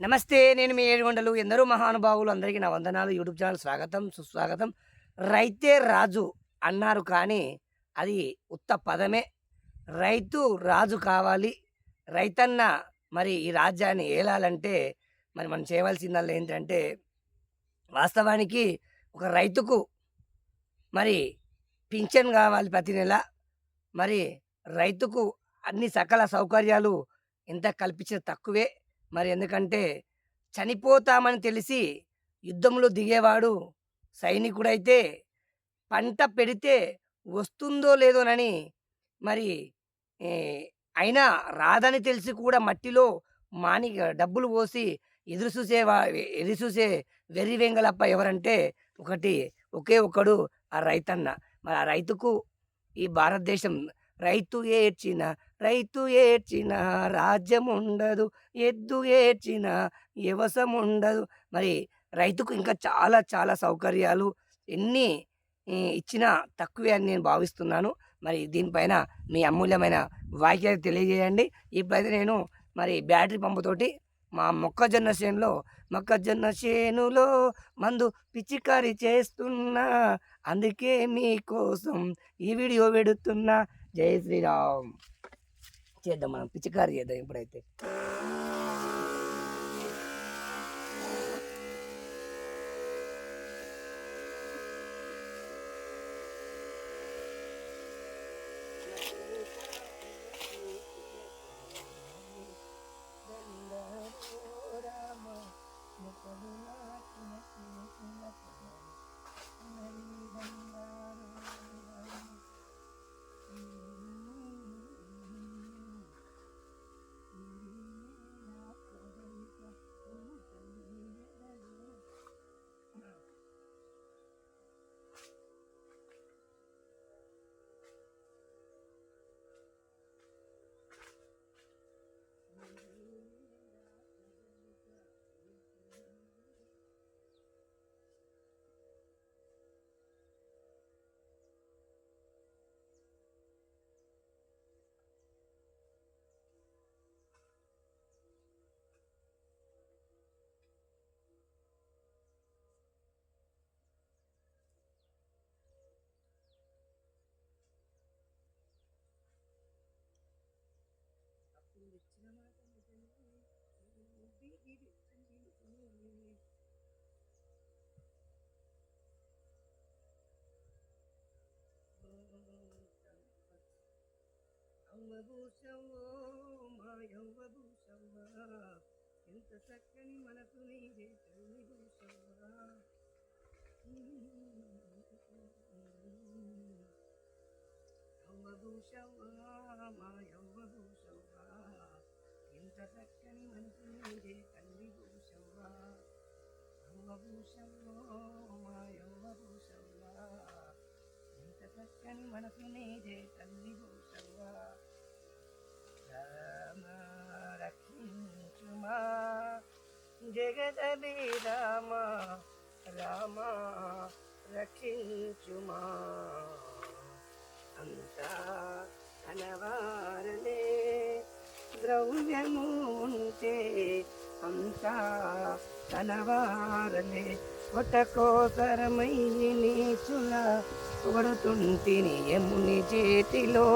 నమస్తే. నేను మీ ఏడుగొండలు. ఎందరో మహానుభావులు అందరికీ నా వందనాలు. యూట్యూబ్ ఛానల్ స్వాగతం, సుస్వాగతం. రైతే రాజు అన్నారు కానీ, అది ఉత్త పదమే. రైతు రాజు కావాలి. రైతన్న మరి ఈ రాజ్యాన్ని ఏలాలంటే, మరి మనం చేయవలసిందల్లా ఏంటంటే, వాస్తవానికి ఒక రైతుకు మరి పింఛన్ గావాలి ప్రతి నెల. మరి రైతుకు అన్ని సకల సౌకర్యాలు ఎంత కల్పించినా తక్కువే. మరి ఎందుకంటే చనిపోతామని తెలిసి యుద్ధంలో దిగేవాడు సైనికుడైతే పంట పెడితే వస్తుందో లేదోనని మరి ఏ, అయినా రాదని తెలిసి కూడా మట్టిలో డబ్బులు పోసి ఎదురు చూసేవా ఎదురు చూసే వెర్రి వెంగలప్ప ఎవరంటే ఒకటి ఒకే ఒక్కడు ఆ రైతన్న. మరి ఆ రైతుకు ఈ భారతదేశం రైతు ఏడ్చిన రాజ్యం ఉండదు, ఎద్దు ఏడ్చిన వ్యవసాయం ఉండదు. మరి రైతుకు ఇంకా చాలా చాలా సౌకర్యాలు ఎన్ని ఇచ్చినా తక్కువే అని నేను భావిస్తున్నాను. మరి దీనిపైన మీ అమూల్యమైన వాక్యాలు తెలియజేయండి. ఇప్పుడైతే నేను మరి బ్యాటరీ పంపుతోటి మా మొక్కజొన్న చేనులో మందు పిచికారి చేస్తున్నా, అందుకే మీకోసం ఈ వీడియో పెడుతున్నా. జై శ్రీరామ్. చేద్దాం, మనం పిచికారి చేద్దాం ఇప్పుడైతే. అవ్వభూషవ్వో మాయవ్వభూషవ్వా, ఎంత చక్కని మనసు నీదే తల్లి భూషవ్వా. అవ్వభూషవ్వా మాయవ్వభూషవ్వా, ఎంత చక్కని మనసు నీదే తల్లి భూషవ్వా. అవ్వభూషవ్వో మాయవ్వభూషవ్వా, ఎంత చక్కని మనసు నీదే తల్లి భూషవ్వా. రామ రక్షించుమా జగదభిరామ, రామ రక్షించుమా. అంతా కనవారలే ద్రవ్యము ఉంటే, అంతా కనవారలే కొట్టకోసరమై నీచుల కొడుతుంటిని యముని చేతిలో